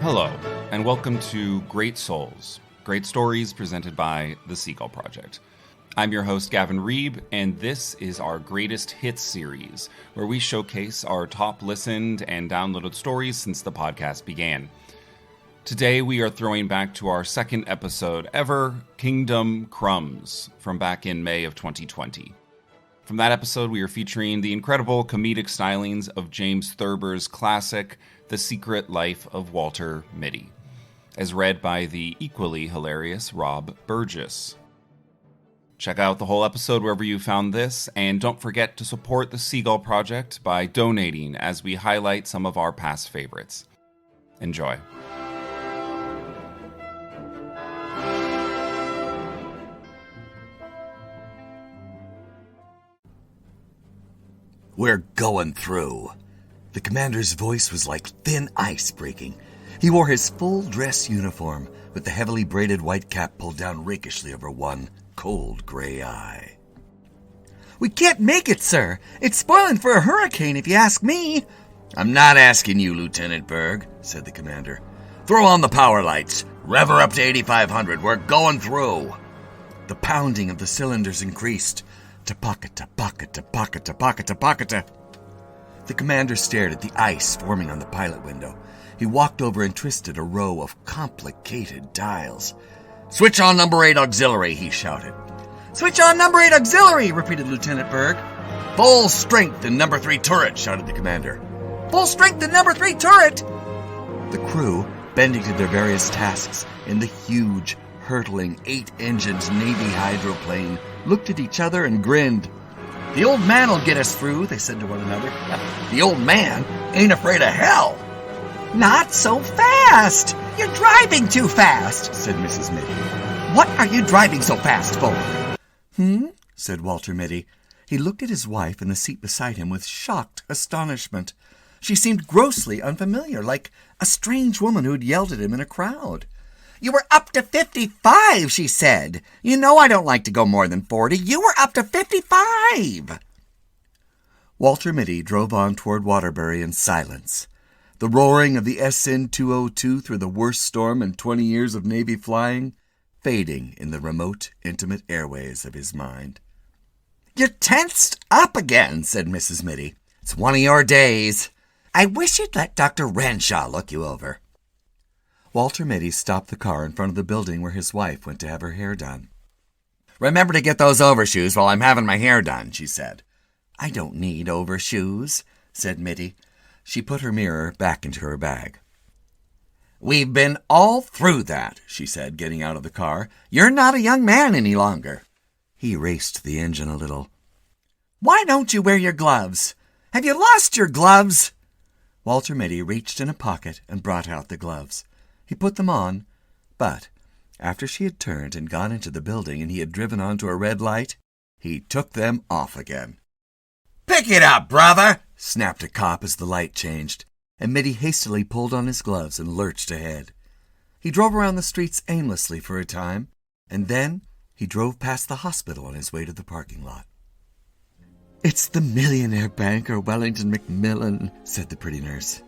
Hello, and welcome to Great Souls, Great Stories presented by the Seagull Project. I'm your host, Gavin Reub, and this is our Greatest Hits series, where we showcase our top listened and downloaded stories since the podcast began. Today, we are throwing back to our second episode ever, Kingdom Crumbs, from back in May of 2020. From that episode, we are featuring the incredible comedic stylings of James Thurber's classic, The Secret Life of Walter Mitty, as read by the equally hilarious Rob Burgess. Check out the whole episode wherever you found this, and don't forget to support the Seagull Project by donating as we highlight some of our past favorites. Enjoy. We're going through. The commander's voice was like thin ice breaking. He wore his full dress uniform, with the heavily braided white cap pulled down rakishly over one cold gray eye. We can't make it, sir. It's spoiling for a hurricane, if you ask me. I'm not asking you, Lieutenant Berg, said the commander. Throw on the power lights. Rev her up to 8,500. We're going through. The pounding of the cylinders increased. Ta-pocket-ta, pocket-ta, pocket-ta, pocket-ta, pocket-ta. The commander stared at the ice forming on the pilot window. He walked over and twisted a row of complicated dials. Switch on number 8 auxiliary, he shouted. Switch on number 8 auxiliary, repeated Lieutenant Berg. Full strength in number 3 turret, shouted the commander. Full strength in number 3 turret! The crew, bending to their various tasks in the huge, hurtling 8-engined Navy hydroplane, looked at each other and grinned. The old man'll get us through, they said to one another. The old man ain't afraid of hell. Not so fast! You're driving too fast, said Mrs. Mitty. What are you driving so fast for? Said Walter Mitty. He looked at his wife in the seat beside him with shocked astonishment. She seemed grossly unfamiliar, like a strange woman who'd yelled at him in a crowd. You were up to 55, she said. You know I don't like to go more than 40. You were up to 55. Walter Mitty drove on toward Waterbury in silence. The roaring of the SN-202 through the worst storm in 20 years of Navy flying, fading in the remote, intimate airways of his mind. You're tensed up again, said Mrs. Mitty. It's one of your days. I wish you'd let Dr. Renshaw look you over. Walter Mitty stopped the car in front of the building where his wife went to have her hair done. Remember to get those overshoes while I'm having my hair done, she said. I don't need overshoes, said Mitty. She put her mirror back into her bag. We've been all through that, she said, getting out of the car. You're not a young man any longer. He raced the engine a little. Why don't you wear your gloves? Have you lost your gloves? Walter Mitty reached in a pocket and brought out the gloves. He put them on, but after she had turned and gone into the building and he had driven onto a red light, he took them off again. Pick it up, brother, snapped a cop as the light changed, and Mitty hastily pulled on his gloves and lurched ahead. He drove around the streets aimlessly for a time, and then he drove past the hospital on his way to the parking lot. It's the millionaire banker, Wellington Macmillan, said the pretty nurse.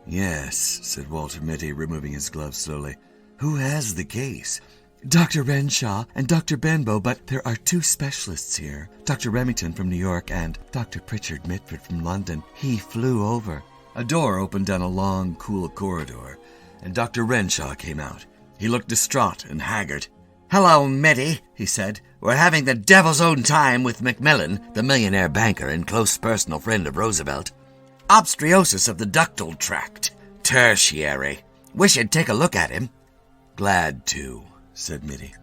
Yes, said Walter Mitty, removing his gloves slowly. Who has the case? Dr. Renshaw and Dr. Benbow, but there are two specialists here. Dr. Remington from New York and Dr. Pritchard Mitford from London. He flew over. A door opened down a long, cool corridor, and Dr. Renshaw came out. He looked distraught and haggard. Hello, Mitty, he said. We're having the devil's own time with Macmillan, the millionaire banker and close personal friend of Roosevelt. Obstruosis of the ductal tract. Tertiary. Wish you'd take a look at him. Glad to, said Mitty.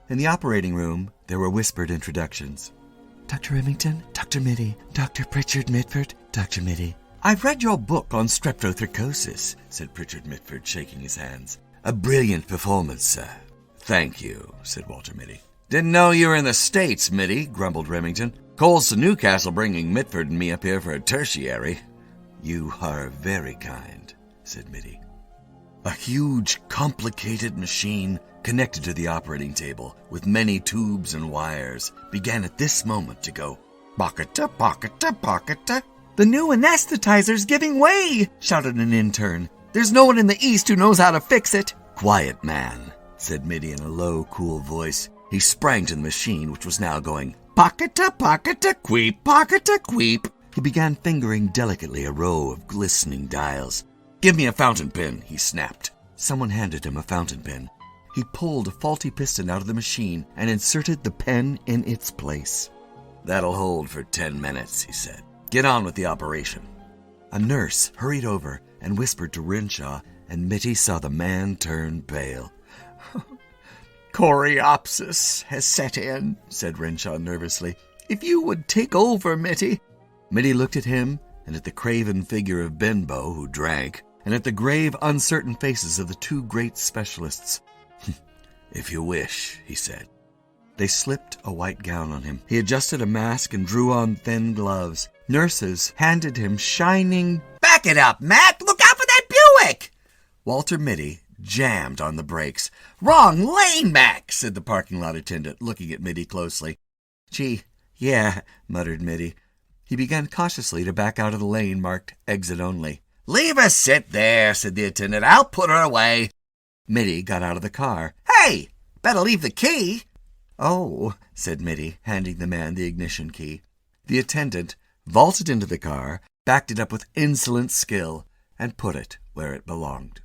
In the operating room, there were whispered introductions. Dr. Remington, Dr. Mitty, Dr. Pritchard Mitford, Dr. Mitty. I've read your book on streptothrombosis, said Pritchard Mitford, shaking his hands. A brilliant performance, sir. Thank you, said Walter Mitty. Didn't know you were in the States, Mitty, grumbled Remington. Calls to Newcastle bringing Mitford and me up here for a tertiary. You are very kind, said Mitty. A huge, complicated machine connected to the operating table with many tubes and wires began at this moment to go pocket-ta, pocket-ta, pocket-ta. The new anesthetizer's giving way, shouted an intern. There's no one in the East who knows how to fix it. Quiet, man, said Mitty in a low, cool voice. He sprang to the machine, which was now going pocket-a-queep, pocket-a-queep. He began fingering delicately a row of glistening dials. Give me a fountain pen, he snapped. Someone handed him a fountain pen. He pulled a faulty piston out of the machine and inserted the pen in its place. That'll hold for 10 minutes, he said. Get on with the operation. A nurse hurried over and whispered to Renshaw, and Mitty saw the man turn pale. Coreopsis has set in, said Renshaw nervously. If you would take over, Mitty. Mitty looked at him and at the craven figure of Benbow, who drank, and at the grave, uncertain faces of the two great specialists. If you wish, he said. They slipped a white gown on him. He adjusted a mask and drew on thin gloves. Nurses handed him shining... Back it up, Mac! Look out for that Buick! Walter Mitty jammed on the brakes. Wrong lane, Mac, said the parking lot attendant, looking at Mitty closely. Gee, yeah, muttered Mitty. He began cautiously to back out of the lane marked exit only. Leave her sit there, said the attendant. I'll put her away. Mitty got out of the car. Hey, better leave the key. Oh, said Mitty, handing the man the ignition key. The attendant vaulted into the car, backed it up with insolent skill, and put it where it belonged.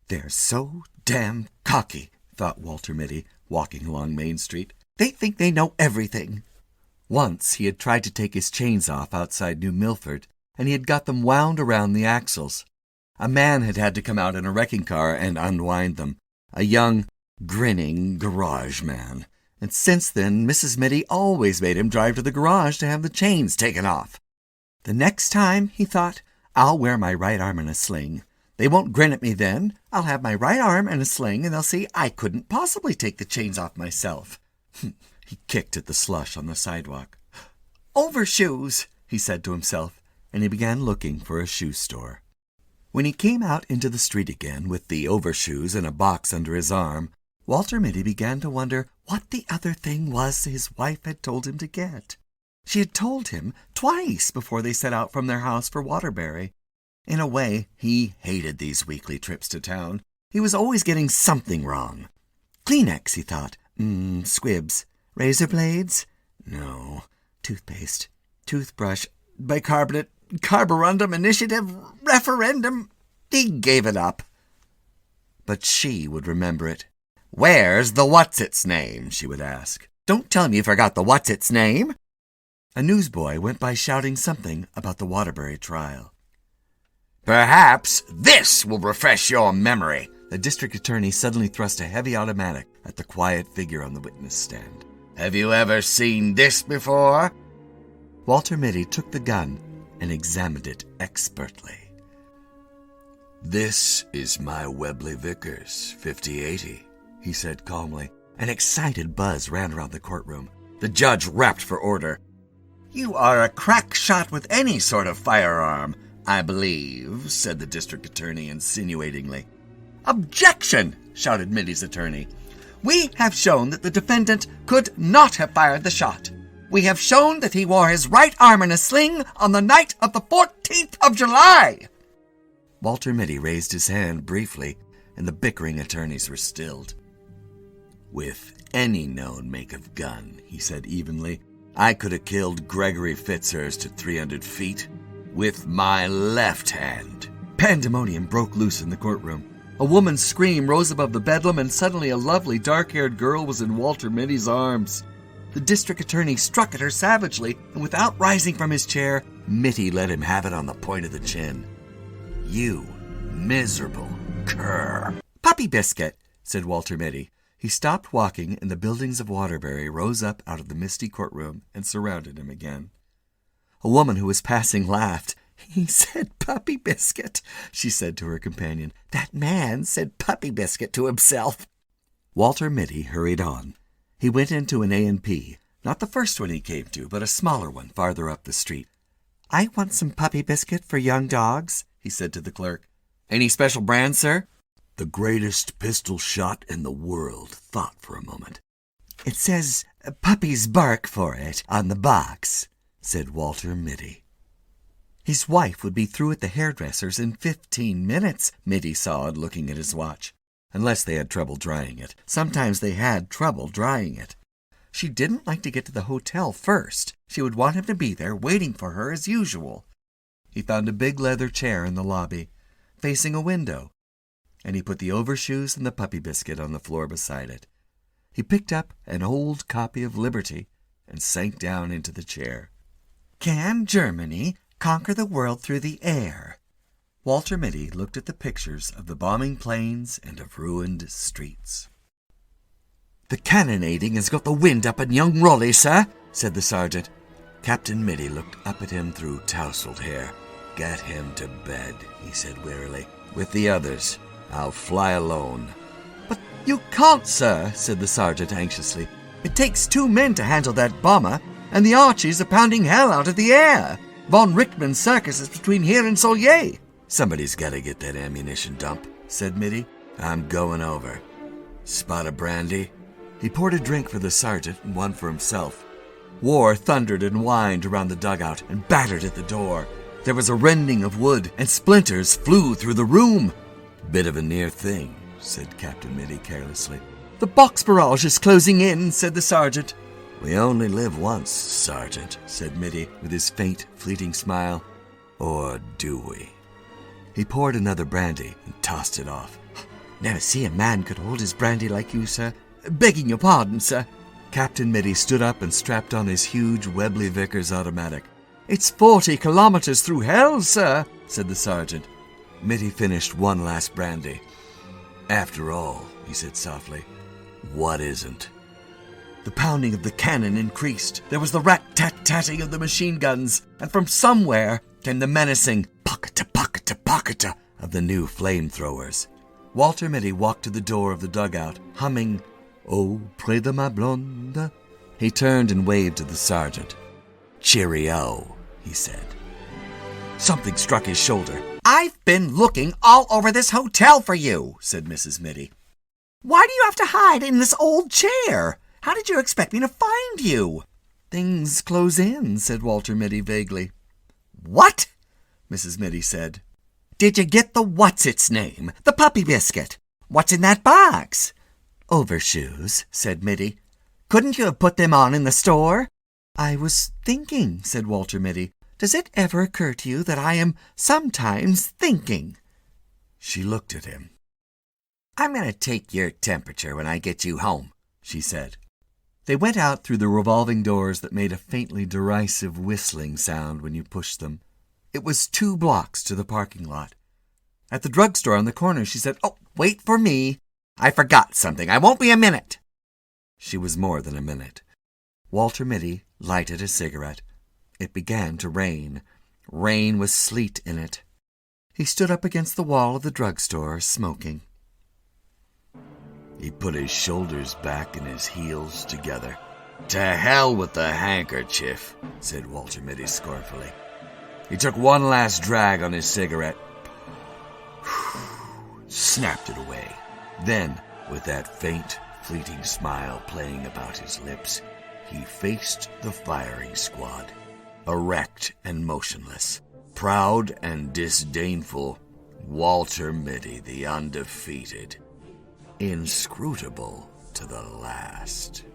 They're so damn cocky, thought Walter Mitty, walking along Main Street. They think they know everything. Once he had tried to take his chains off outside New Milford, and he had got them wound around the axles. A man had to come out in a wrecking car and unwind them, a young, grinning garage man. And since then, Mrs. Mitty always made him drive to the garage to have the chains taken off. The next time, he thought, I'll wear my right arm in a sling. They won't grin at me then. I'll have my right arm in a sling, and they'll see I couldn't possibly take the chains off myself. He kicked at the slush on the sidewalk. Overshoes, he said to himself, and he began looking for a shoe store. When he came out into the street again with the overshoes and a box under his arm, Walter Mitty began to wonder what the other thing was his wife had told him to get. She had told him twice before they set out from their house for Waterbury. In a way, he hated these weekly trips to town. He was always getting something wrong. Kleenex, he thought. Squibs. Razor blades? No. Toothpaste. Toothbrush. Bicarbonate. Carborundum. Initiative. Referendum. He gave it up. But she would remember it. Where's the what's-its-name? She would ask. Don't tell me you forgot the what's-its-name. A newsboy went by shouting something about the Waterbury trial. Perhaps this will refresh your memory. The district attorney suddenly thrust a heavy automatic at the quiet figure on the witness stand. Have you ever seen this before? Walter Mitty took the gun and examined it expertly. This is my Webley Vickers 5080, he said calmly. An excited buzz ran around the courtroom. The judge rapped for order. You are a crack shot with any sort of firearm, I believe, said the district attorney insinuatingly. Objection, shouted Mitty's attorney. We have shown that the defendant could not have fired the shot. We have shown that he wore his right arm in a sling on the night of the 14th of July. Walter Mitty raised his hand briefly, and the bickering attorneys were stilled. With any known make of gun, he said evenly, I could have killed Gregory Fitzhurst at 300 feet with my left hand. Pandemonium broke loose in the courtroom. A woman's scream rose above the bedlam, and suddenly a lovely dark-haired girl was in Walter Mitty's arms. The district attorney struck at her savagely, and without rising from his chair, Mitty let him have it on the point of the chin. You miserable cur. Puppy biscuit, said Walter Mitty. He stopped walking, and the buildings of Waterbury rose up out of the misty courtroom and surrounded him again. A woman who was passing laughed. He said puppy biscuit, she said to her companion. That man said puppy biscuit to himself. Walter Mitty hurried on. He went into an A&P, not the first one he came to, but a smaller one farther up the street. I want some puppy biscuit for young dogs, he said to the clerk. Any special brand, sir? The greatest pistol shot in the world thought for a moment. It says puppies bark for it on the box, said Walter Mitty. His wife would be through at the hairdresser's in 15 minutes, Mitty sawed, looking at his watch. Unless they had trouble drying it. Sometimes they had trouble drying it. She didn't like to get to the hotel first. She would want him to be there waiting for her as usual. He found a big leather chair in the lobby, facing a window, and he put the overshoes and the puppy biscuit on the floor beside it. He picked up an old copy of Liberty and sank down into the chair. Can Germany conquer the world through the air? Walter Mitty looked at the pictures of the bombing planes and of ruined streets. The cannonading has got the wind up in young Raleigh, sir, said the sergeant. Captain Mitty looked up at him through tousled hair. Get him to bed, he said wearily. With the others. I'll fly alone. But you can't, sir, said the sergeant anxiously. It takes 2 men to handle that bomber, and the Archies are pounding hell out of the air. Von Richtmann's circus is between here and Solier. Somebody's got to get that ammunition dump, said Mitty. I'm going over. Spot of brandy? He poured a drink for the sergeant and one for himself. War thundered and whined around the dugout and battered at the door. There was a rending of wood, and splinters flew through the room. Bit of a near thing, said Captain Mitty carelessly. The box barrage is closing in, said the sergeant. We only live once, Sergeant, said Mitty with his faint, fleeting smile. Or do we? He poured another brandy and tossed it off. Never see a man could hold his brandy like you, sir. Begging your pardon, sir. Captain Mitty stood up and strapped on his huge Webley Vickers automatic. It's 40 kilometers through hell, sir, said the sergeant. Mitty finished one last brandy. After all, he said softly, what isn't? The pounding of the cannon increased. There was the rat-tat-tatting of the machine guns, and from somewhere came the menacing pocketa-pocketa-pocketa of the new flamethrowers. Walter Mitty walked to the door of the dugout, humming, Oh, près de ma blonde. He turned and waved to the sergeant. Cheerio, he said. Something struck his shoulder. I've been looking all over this hotel for you, said Mrs. Mitty. Why do you have to hide in this old chair? How did you expect me to find you? Things close in, said Walter Mitty vaguely. What? Mrs. Mitty said. Did you get the what's-its-name, the puppy biscuit? What's in that box? Overshoes, said Mitty. Couldn't you have put them on in the store? I was thinking, said Walter Mitty. Does it ever occur to you that I am sometimes thinking? She looked at him. I'm going to take your temperature when I get you home, she said. They went out through the revolving doors that made a faintly derisive whistling sound when you pushed them. It was 2 blocks to the parking lot. At the drugstore on the corner, she said, Oh, wait for me. I forgot something. I won't be a minute. She was more than a minute. Walter Mitty lighted a cigarette. It began to rain. Rain with sleet in it. He stood up against the wall of the drugstore, smoking. He put his shoulders back and his heels together. To hell with the handkerchief, said Walter Mitty scornfully. He took one last drag on his cigarette, snapped it away. Then, with that faint, fleeting smile playing about his lips, he faced the firing squad, erect and motionless, proud and disdainful, Walter Mitty the undefeated, inscrutable to the last.